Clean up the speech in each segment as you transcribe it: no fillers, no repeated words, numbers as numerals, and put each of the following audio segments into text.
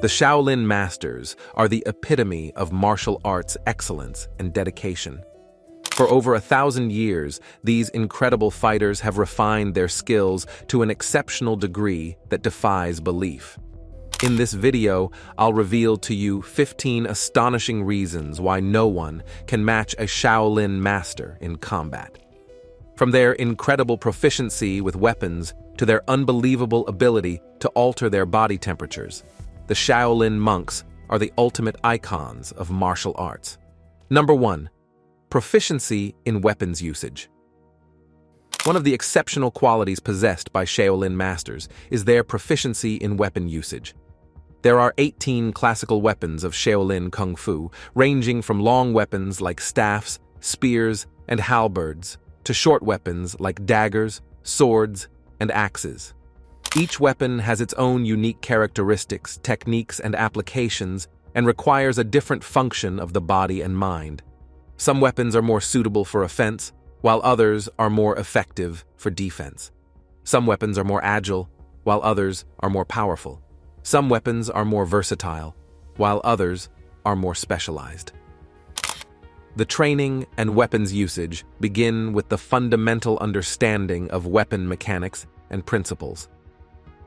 The Shaolin Masters are the epitome of martial arts excellence and dedication. For over 1,000 years, these incredible fighters have refined their skills to an exceptional degree that defies belief. In this video, I'll reveal to you 15 astonishing reasons why no one can match a Shaolin Master in combat. From their incredible proficiency with weapons to their unbelievable ability to alter their body temperatures, the Shaolin Monks are the ultimate icons of martial arts. Number 1. Proficiency in weapons usage. One of the exceptional qualities possessed by Shaolin Masters is their proficiency in weapon usage. There are 18 classical weapons of Shaolin Kung Fu, ranging from long weapons like staffs, spears, and halberds, to short weapons like daggers, swords, and axes. Each weapon has its own unique characteristics, techniques, and applications, and requires a different function of the body and mind. Some weapons are more suitable for offense, while others are more effective for defense. Some weapons are more agile, while others are more powerful. Some weapons are more versatile, while others are more specialized. The training and weapons usage begin with the fundamental understanding of weapon mechanics and principles.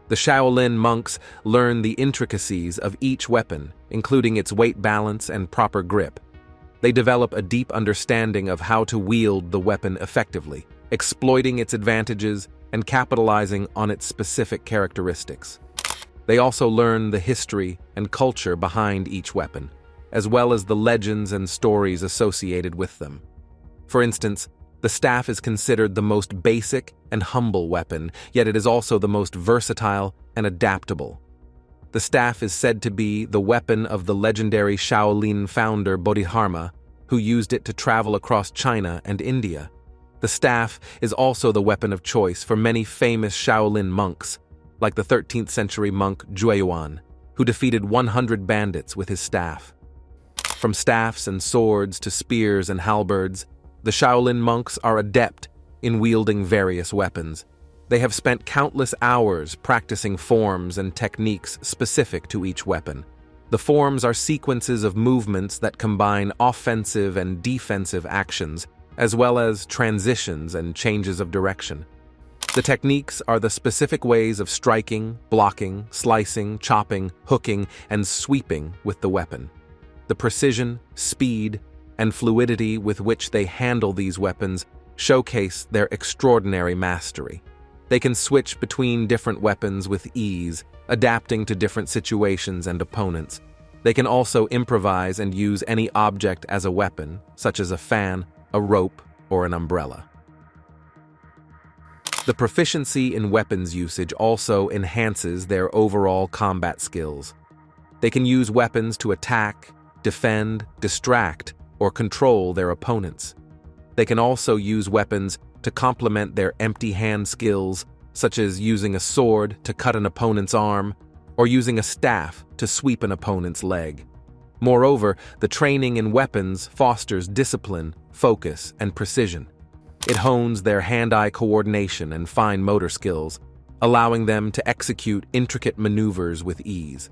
The Shaolin monks learn the intricacies of each weapon, including its weight balance and proper grip. They develop a deep understanding of how to wield the weapon effectively, exploiting its advantages and capitalizing on its specific characteristics. They also learn the history and culture behind each weapon, as well as the legends and stories associated with them. For instance, the staff is considered the most basic and humble weapon, yet it is also the most versatile and adaptable. The staff is said to be the weapon of the legendary Shaolin founder Bodhidharma, who used it to travel across China and India. The staff is also the weapon of choice for many famous Shaolin monks, like the 13th century monk Jueyuan, who defeated 100 bandits with his staff. From staffs and swords to spears and halberds, the Shaolin monks are adept in wielding various weapons. They have spent countless hours practicing forms and techniques specific to each weapon. The forms are sequences of movements that combine offensive and defensive actions, as well as transitions and changes of direction. The techniques are the specific ways of striking, blocking, slicing, chopping, hooking, and sweeping with the weapon. The precision, speed, and fluidity with which they handle these weapons showcase their extraordinary mastery. They can switch between different weapons with ease, adapting to different situations and opponents. They can also improvise and use any object as a weapon, such as a fan, a rope, or an umbrella. The proficiency in weapons usage also enhances their overall combat skills. They can use weapons to attack, defend, distract, or control their opponents. They can also use weapons to complement their empty hand skills, such as using a sword to cut an opponent's arm, or using a staff to sweep an opponent's leg. Moreover, the training in weapons fosters discipline, focus, and precision. It hones their hand-eye coordination and fine motor skills, allowing them to execute intricate maneuvers with ease.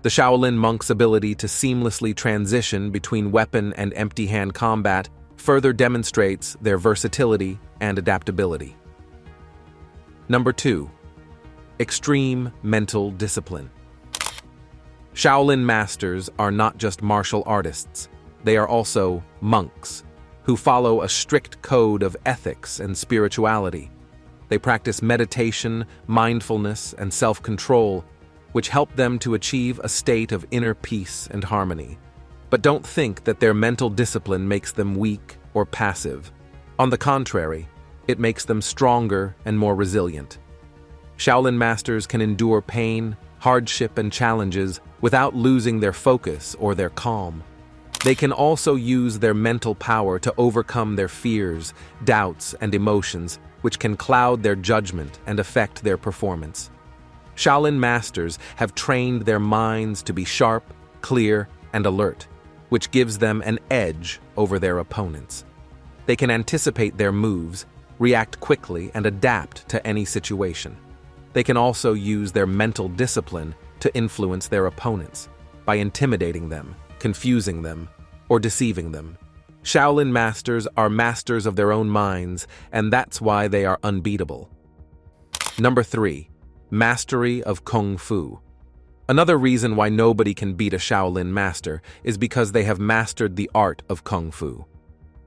The Shaolin monks' ability to seamlessly transition between weapon and empty hand combat further demonstrates their versatility and adaptability. Number 2. Extreme mental discipline. Shaolin Masters are not just martial artists, they are also monks, who follow a strict code of ethics and spirituality. They practice meditation, mindfulness, and self-control, which help them to achieve a state of inner peace and harmony. But don't think that their mental discipline makes them weak or passive. On the contrary, it makes them stronger and more resilient. Shaolin Masters can endure pain, hardship, and challenges without losing their focus or their calm. They can also use their mental power to overcome their fears, doubts, and emotions, which can cloud their judgment and affect their performance. Shaolin Masters have trained their minds to be sharp, clear, and alert, which gives them an edge over their opponents. They can anticipate their moves, react quickly, and adapt to any situation. They can also use their mental discipline to influence their opponents by intimidating them, confusing them, or deceiving them. Shaolin Masters are masters of their own minds, and that's why they are unbeatable. Number 3. Mastery of Kung Fu. Another reason why nobody can beat a Shaolin Master is because they have mastered the art of Kung Fu.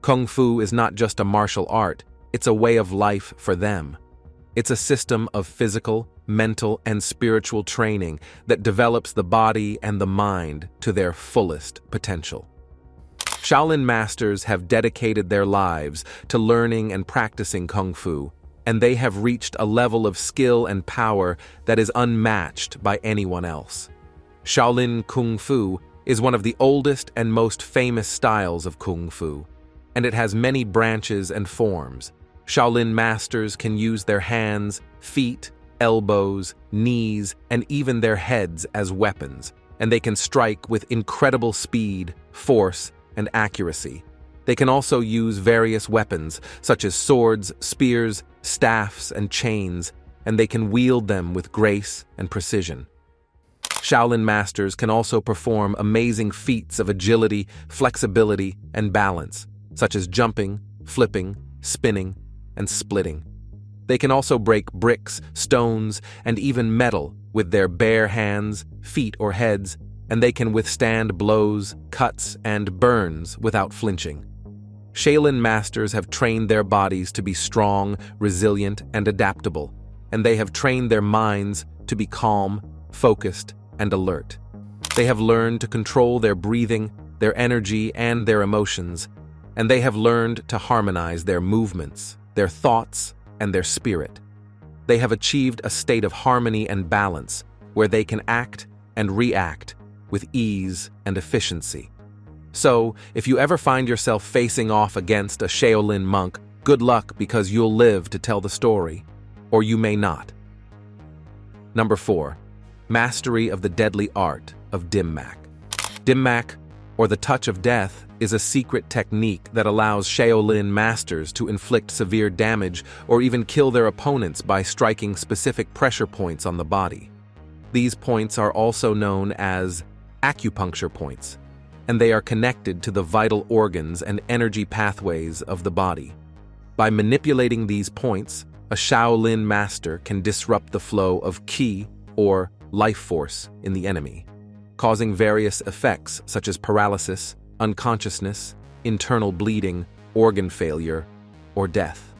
Kung Fu is not just a martial art, it's a way of life for them. It's a system of physical, mental, and spiritual training that develops the body and the mind to their fullest potential. Shaolin Masters have dedicated their lives to learning and practicing Kung Fu, and they have reached a level of skill and power that is unmatched by anyone else. Shaolin Kung Fu is one of the oldest and most famous styles of Kung Fu, and it has many branches and forms. Shaolin Masters can use their hands, feet, elbows, knees, and even their heads as weapons, and they can strike with incredible speed, force, and accuracy. They can also use various weapons, such as swords, spears, staffs, and chains, and they can wield them with grace and precision. Shaolin Masters can also perform amazing feats of agility, flexibility, and balance, such as jumping, flipping, spinning, and splitting. They can also break bricks, stones, and even metal with their bare hands, feet, or heads, and they can withstand blows, cuts, and burns without flinching. Shaolin Masters have trained their bodies to be strong, resilient, and adaptable, and they have trained their minds to be calm, focused, and alert. They have learned to control their breathing, their energy, and their emotions, and they have learned to harmonize their movements, their thoughts, and their spirit. They have achieved a state of harmony and balance where they can act and react with ease and efficiency. So, if you ever find yourself facing off against a Shaolin monk, good luck, because you'll live to tell the story, or you may not. Number 4. Mastery of the deadly art of Dim Mak. Dim Mak, or the touch of death, is a secret technique that allows Shaolin Masters to inflict severe damage or even kill their opponents by striking specific pressure points on the body. These points are also known as acupuncture points, and they are connected to the vital organs and energy pathways of the body. By manipulating these points, a Shaolin Master can disrupt the flow of qi, or life force, in the enemy, causing various effects such as paralysis, unconsciousness, internal bleeding, organ failure, or death.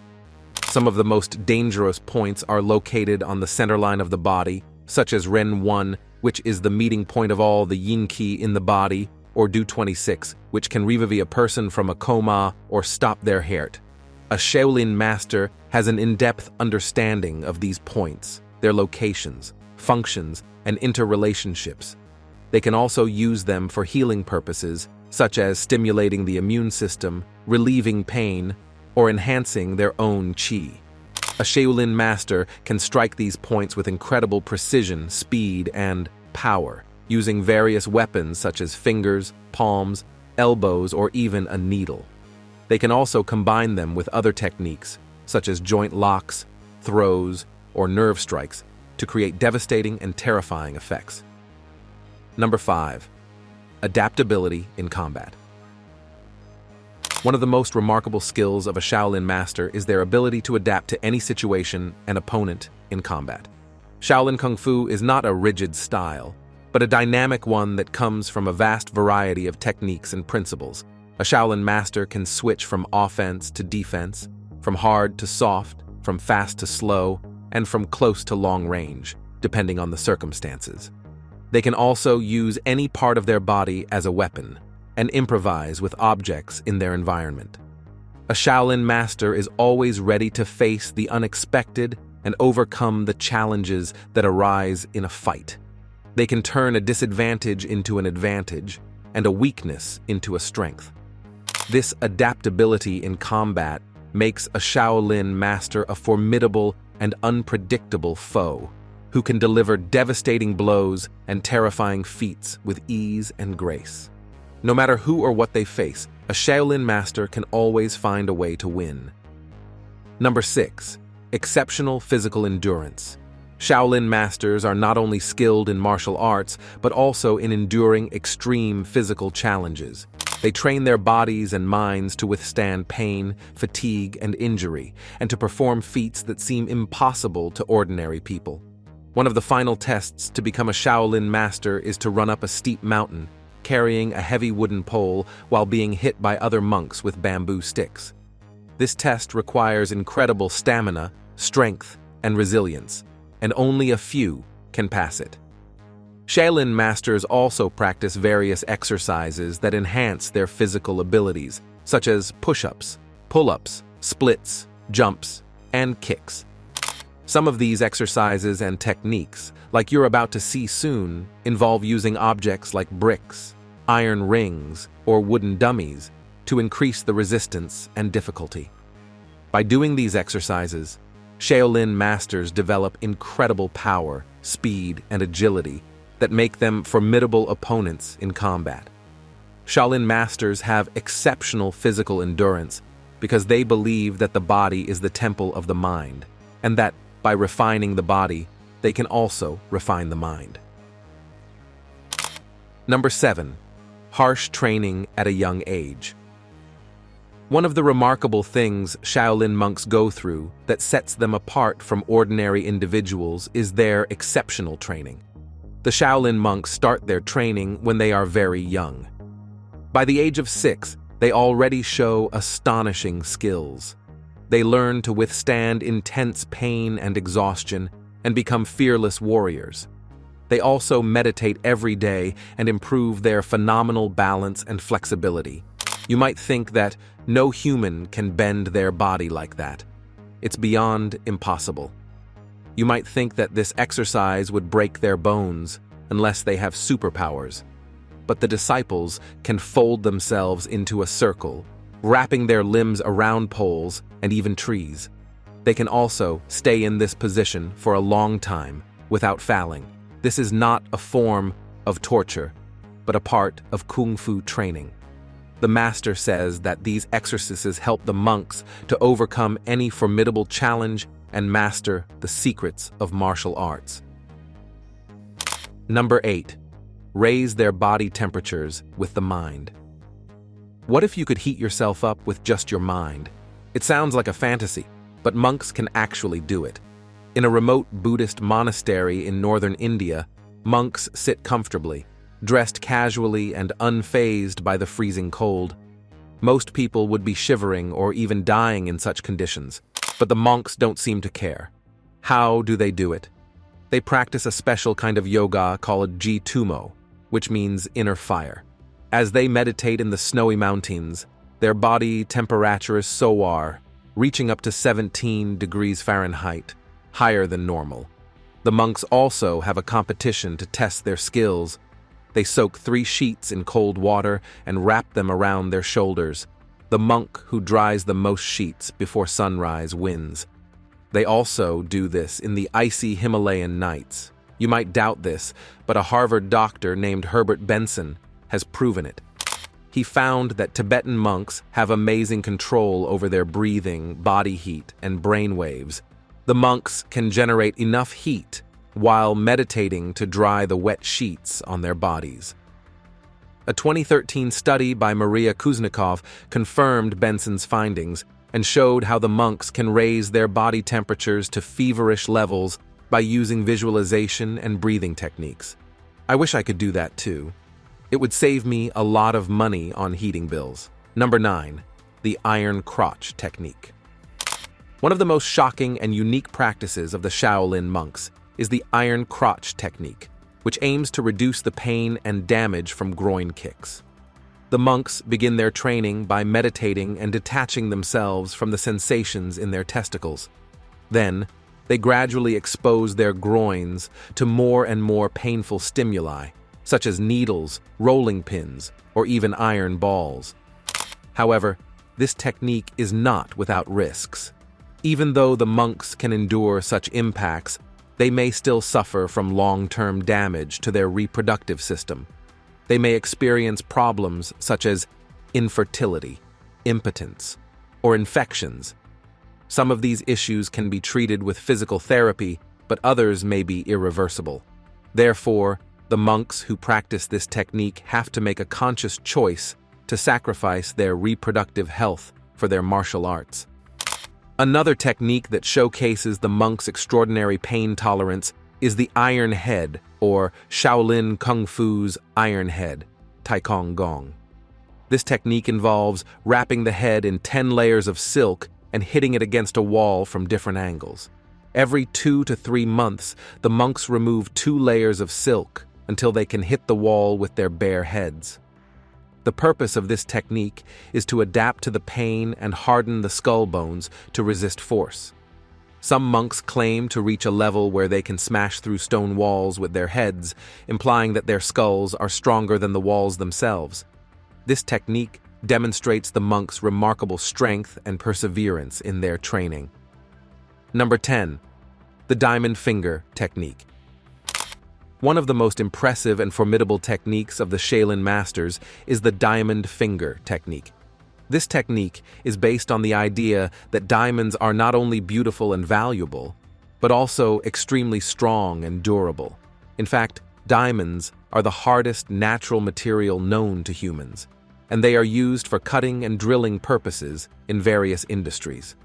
Some of the most dangerous points are located on the center line of the body, such as Ren 1, which is the meeting point of all the yin qi in the body, or Du 26, which can revive a person from a coma or stop their heart. A Shaolin Master has an in-depth understanding of these points, their locations, functions, and interrelationships. They can also use them for healing purposes, such as stimulating the immune system, relieving pain, or enhancing their own qi. A Shaolin Master can strike these points with incredible precision, speed, and power, using various weapons such as fingers, palms, elbows, or even a needle. They can also combine them with other techniques, such as joint locks, throws, or nerve strikes, to create devastating and terrifying effects. Number 5. Adaptability in combat. One of the most remarkable skills of a Shaolin Master is their ability to adapt to any situation and opponent in combat. Shaolin Kung Fu is not a rigid style, but a dynamic one that comes from a vast variety of techniques and principles. A Shaolin Master can switch from offense to defense, from hard to soft, from fast to slow, and from close to long range, depending on the circumstances. They can also use any part of their body as a weapon, and improvise with objects in their environment. A Shaolin Master is always ready to face the unexpected and overcome the challenges that arise in a fight. They can turn a disadvantage into an advantage, and a weakness into a strength. This adaptability in combat makes a Shaolin Master a formidable and unpredictable foe, who can deliver devastating blows and terrifying feats with ease and grace. No matter who or what they face, a Shaolin Master can always find a way to win. Number 6. Exceptional physical endurance. Shaolin Masters are not only skilled in martial arts, but also in enduring extreme physical challenges. They train their bodies and minds to withstand pain, fatigue, and injury, and to perform feats that seem impossible to ordinary people. One of the final tests to become a Shaolin Master is to run up a steep mountain, carrying a heavy wooden pole while being hit by other monks with bamboo sticks. This test requires incredible stamina, strength, and resilience, and only a few can pass it. Shaolin Masters also practice various exercises that enhance their physical abilities, such as push-ups, pull-ups, splits, jumps, and kicks. Some of these exercises and techniques, like you're about to see soon, involve using objects like bricks, iron rings, or wooden dummies to increase the resistance and difficulty. By doing these exercises, Shaolin Masters develop incredible power, speed, and agility that make them formidable opponents in combat. Shaolin Masters have exceptional physical endurance because they believe that the body is the temple of the mind, and that by refining the body, they can also refine the mind. Number 7. Harsh training at a young age. One of the remarkable things Shaolin monks go through that sets them apart from ordinary individuals is their exceptional training. The Shaolin monks start their training when they are very young. By the age of 6, they already show astonishing skills. They learn to withstand intense pain and exhaustion and become fearless warriors. They also meditate every day and improve their phenomenal balance and flexibility. You might think that no human can bend their body like that. It's beyond impossible. You might think that this exercise would break their bones unless they have superpowers. But the disciples can fold themselves into a circle, wrapping their limbs around poles and even trees. They can also stay in this position for a long time without fouling. This is not a form of torture, but a part of Kung Fu training. The master says that these exercises help the monks to overcome any formidable challenge and master the secrets of martial arts. Number 8. Raise their body temperatures with the mind. What if you could heat yourself up with just your mind? It sounds like a fantasy, but monks can actually do it. In a remote Buddhist monastery in northern India, monks sit comfortably, dressed casually and unfazed by the freezing cold. Most people would be shivering or even dying in such conditions, but the monks don't seem to care. How do they do it? They practice a special kind of yoga called epitome, which means inner fire. As they meditate in the snowy mountains, their body temperature is soar, reaching up to 17 degrees Fahrenheit, higher than normal. The monks also have a competition to test their skills. They soak 3 sheets in cold water and wrap them around their shoulders. The monk who dries the most sheets before sunrise wins. They also do this in the icy Himalayan nights. You might doubt this, but a Harvard doctor named Herbert Benson has proven it. He found that Tibetan monks have amazing control over their breathing, body heat, and brain waves. The monks can generate enough heat while meditating to dry the wet sheets on their bodies. A 2013 study by Maria Kuznikov confirmed Benson's findings and showed how the monks can raise their body temperatures to feverish levels by using visualization and breathing techniques. I wish I could do that too. It would save me a lot of money on heating bills. Number 9. The iron crotch technique. One of the most shocking and unique practices of the Shaolin monks is the iron crotch technique, which aims to reduce the pain and damage from groin kicks. The monks begin their training by meditating and detaching themselves from the sensations in their testicles. Then, they gradually expose their groins to more and more painful stimuli, such as needles, rolling pins, or even iron balls. However, this technique is not without risks. Even though the monks can endure such impacts, they may still suffer from long-term damage to their reproductive system. They may experience problems such as infertility, impotence, or infections. Some of these issues can be treated with physical therapy, but others may be irreversible. Therefore, the monks who practice this technique have to make a conscious choice to sacrifice their reproductive health for their martial arts. Another technique that showcases the monk's extraordinary pain tolerance is the Iron Head, or Shaolin Kung Fu's Iron Head, Tai Kong Gong. This technique involves wrapping the head in 10 layers of silk and hitting it against a wall from different angles. Every 2 to 3 months, the monks remove 2 layers of silk until they can hit the wall with their bare heads. The purpose of this technique is to adapt to the pain and harden the skull bones to resist force. Some monks claim to reach a level where they can smash through stone walls with their heads, implying that their skulls are stronger than the walls themselves. This technique demonstrates the monks' remarkable strength and perseverance in their training. Number 10. The Diamond Finger Technique. One of the most impressive and formidable techniques of the Shaolin Masters is the Diamond Finger Technique. This technique is based on the idea that diamonds are not only beautiful and valuable, but also extremely strong and durable. In fact, diamonds are the hardest natural material known to humans, and they are used for cutting and drilling purposes in various industries.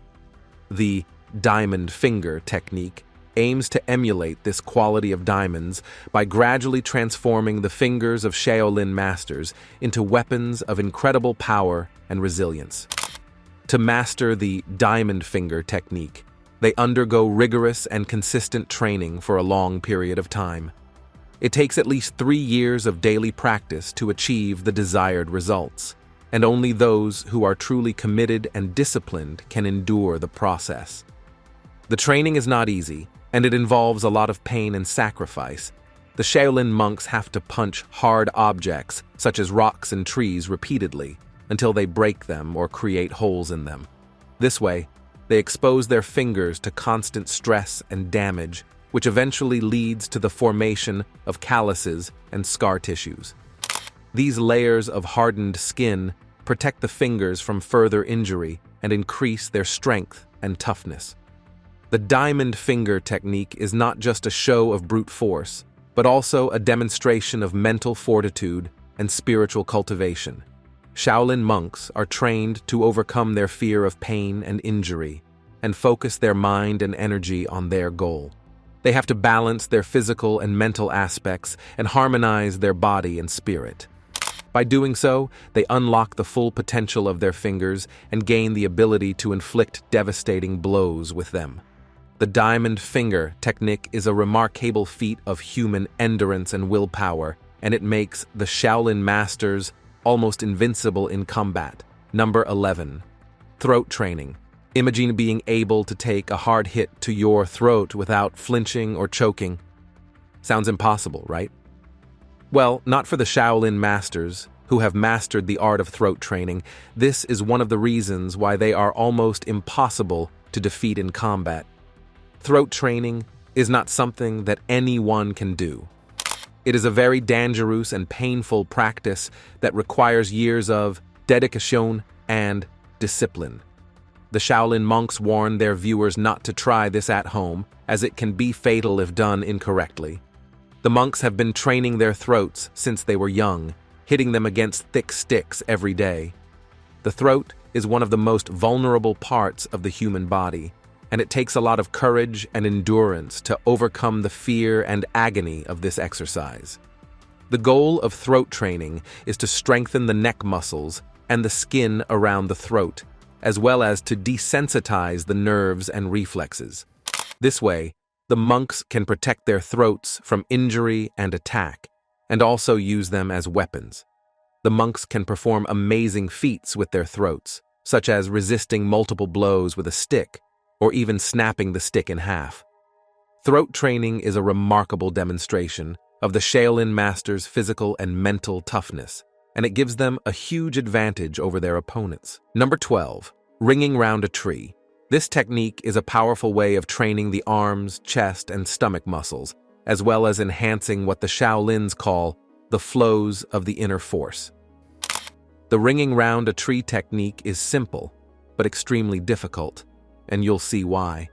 The Diamond Finger Technique aims to emulate this quality of diamonds by gradually transforming the fingers of Shaolin Masters into weapons of incredible power and resilience. To master the Diamond Finger Technique, they undergo rigorous and consistent training for a long period of time. It takes at least 3 years of daily practice to achieve the desired results, and only those who are truly committed and disciplined can endure the process. The training is not easy, and it involves a lot of pain and sacrifice. The Shaolin monks have to punch hard objects, such as rocks and trees, repeatedly, until they break them or create holes in them. This way, they expose their fingers to constant stress and damage, which eventually leads to the formation of calluses and scar tissues. These layers of hardened skin protect the fingers from further injury and increase their strength and toughness. The Diamond Finger Technique is not just a show of brute force, but also a demonstration of mental fortitude and spiritual cultivation. Shaolin monks are trained to overcome their fear of pain and injury and focus their mind and energy on their goal. They have to balance their physical and mental aspects and harmonize their body and spirit. By doing so, they unlock the full potential of their fingers and gain the ability to inflict devastating blows with them. The Diamond Finger Technique is a remarkable feat of human endurance and willpower, and it makes the Shaolin Masters almost invincible in combat. Number 11. Throat Training. Imagine being able to take a hard hit to your throat without flinching or choking. Sounds impossible, right? Well, not for the Shaolin Masters, who have mastered the art of throat training. This is one of the reasons why they are almost impossible to defeat in combat. Throat training is not something that anyone can do. It is a very dangerous and painful practice that requires years of dedication and discipline. The Shaolin monks warn their viewers not to try this at home, as it can be fatal if done incorrectly. The monks have been training their throats since they were young, hitting them against thick sticks every day. The throat is one of the most vulnerable parts of the human body, and it takes a lot of courage and endurance to overcome the fear and agony of this exercise. The goal of throat training is to strengthen the neck muscles and the skin around the throat, as well as to desensitize the nerves and reflexes. This way, the monks can protect their throats from injury and attack, and also use them as weapons. The monks can perform amazing feats with their throats, such as resisting multiple blows with a stick, or even snapping the stick in half. Throat training is a remarkable demonstration of the Shaolin Masters' physical and mental toughness, and it gives them a huge advantage over their opponents. Number 12. Ringing round a tree. This technique is a powerful way of training the arms, chest, and stomach muscles, as well as enhancing what the Shaolins call the flows of the inner force. The ringing round a tree technique is simple, but extremely difficult, and you'll see why.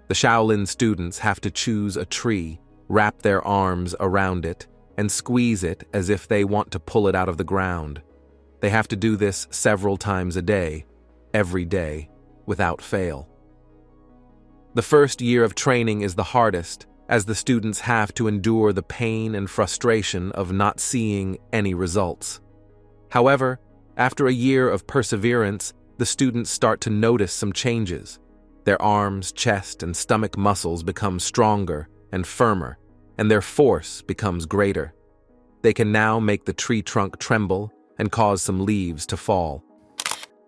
The Shaolin students have to choose a tree, wrap their arms around it, and squeeze it as if they want to pull it out of the ground. They have to do this several times a day, every day, without fail. The first year of training is the hardest, as the students have to endure the pain and frustration of not seeing any results. However, after a year of perseverance, the students start to notice some changes. Their arms, chest, and stomach muscles become stronger and firmer, and their force becomes greater. They can now make the tree trunk tremble and cause some leaves to fall.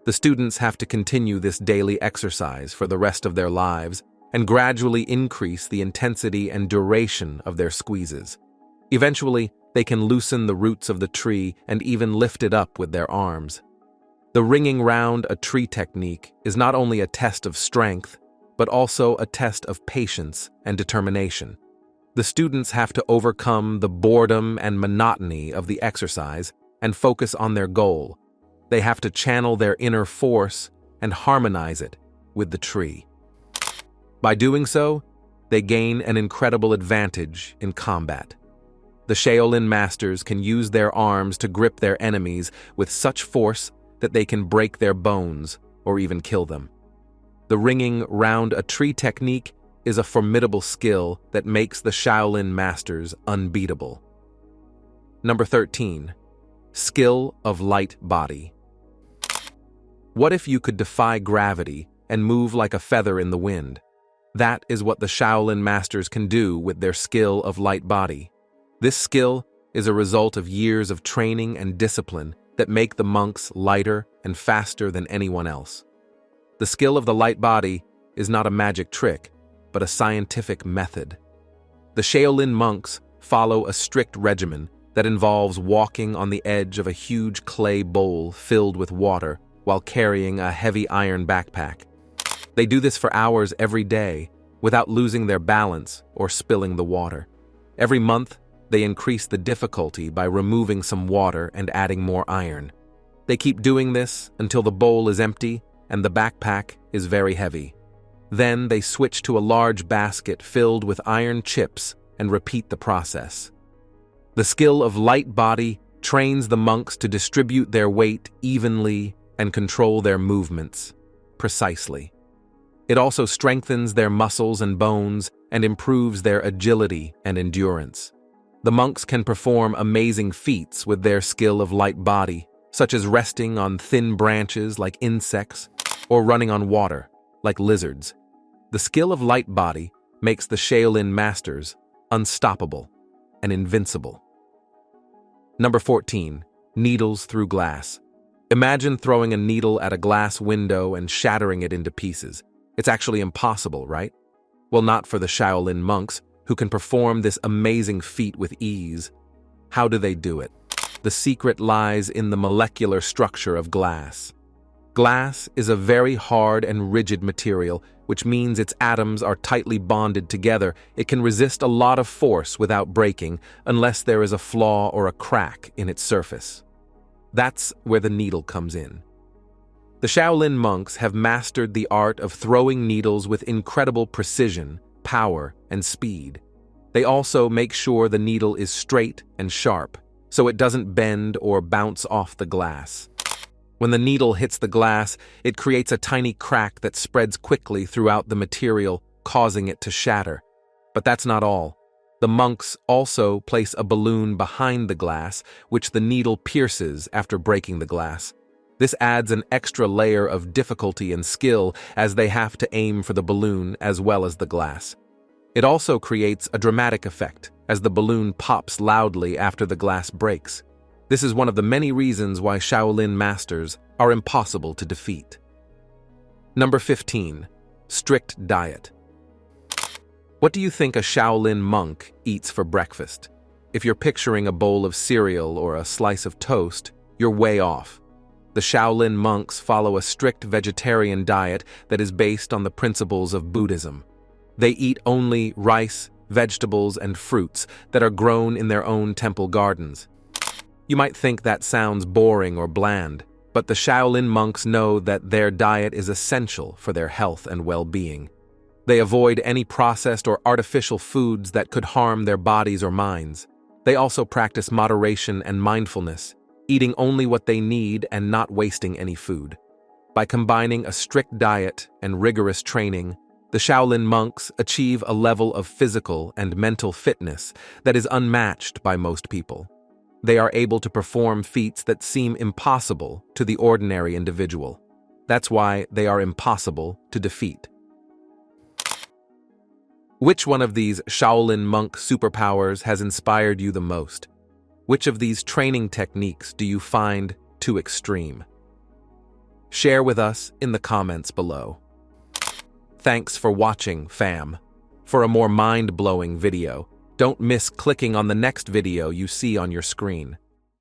The students have to continue this daily exercise for the rest of their lives and gradually increase the intensity and duration of their squeezes. Eventually, they can loosen the roots of the tree and even lift it up with their arms. The ringing round a tree technique is not only a test of strength, but also a test of patience and determination. The students have to overcome the boredom and monotony of the exercise and focus on their goal. They have to channel their inner force and harmonize it with the tree. By doing so, they gain an incredible advantage in combat. The Shaolin Masters can use their arms to grip their enemies with such force that they can break their bones or even kill them. The ringing round a tree technique is a formidable skill that makes the Shaolin Masters unbeatable. Number 13. Skill of light body. What if you could defy gravity and move like a feather in the wind? That is what the Shaolin Masters can do with their skill of light body. This skill is a result of years of training and discipline that make the monks lighter and faster than anyone else. The skill of the light body is not a magic trick, but a scientific method. The Shaolin monks follow a strict regimen that involves walking on the edge of a huge clay bowl filled with water while carrying a heavy iron backpack. They do this for hours every day without losing their balance or spilling the water. Every month, they increase the difficulty by removing some water and adding more iron. They keep doing this until the bowl is empty and the backpack is very heavy. Then they switch to a large basket filled with iron chips and repeat the process. The skill of light body trains the monks to distribute their weight evenly and control their movements precisely. It also strengthens their muscles and bones and improves their agility and endurance. The monks can perform amazing feats with their skill of light body, such as resting on thin branches like insects or running on water like lizards. The skill of light body makes the Shaolin Masters unstoppable and invincible. Number 14. Needles through glass. Imagine throwing a needle at a glass window and shattering it into pieces. It's actually impossible, right? Well, not for the Shaolin monks, who can perform this amazing feat with ease. How do they do it? The secret lies in the molecular structure of glass. Glass is a very hard and rigid material, which means its atoms are tightly bonded together. It can resist a lot of force without breaking, unless there is a flaw or a crack in its surface. That's where the needle comes in. The Shaolin monks have mastered the art of throwing needles with incredible precision, power, and speed. They also make sure the needle is straight and sharp, so it doesn't bend or bounce off the glass. When the needle hits the glass, it creates a tiny crack that spreads quickly throughout the material, causing it to shatter. But that's not all. The monks also place a balloon behind the glass, which the needle pierces after breaking the glass. This adds an extra layer of difficulty and skill, as they have to aim for the balloon as well as the glass. It also creates a dramatic effect, as the balloon pops loudly after the glass breaks. This is one of the many reasons why Shaolin Masters are impossible to defeat. Number 15. Strict diet. What do you think a Shaolin monk eats for breakfast? If you're picturing a bowl of cereal or a slice of toast, you're way off. The Shaolin monks follow a strict vegetarian diet that is based on the principles of Buddhism. They eat only rice, vegetables, and fruits that are grown in their own temple gardens. You might think that sounds boring or bland, but the Shaolin monks know that their diet is essential for their health and well-being. They avoid any processed or artificial foods that could harm their bodies or minds. They also practice moderation and mindfulness, eating only what they need and not wasting any food. By combining a strict diet and rigorous training, the Shaolin monks achieve a level of physical and mental fitness that is unmatched by most people. They are able to perform feats that seem impossible to the ordinary individual. That's why they are impossible to defeat. Which one of these Shaolin monk superpowers has inspired you the most? Which of these training techniques do you find too extreme? Share with us in the comments below. Thanks for watching, fam. For a more mind-blowing video, don't miss clicking on the next video you see on your screen.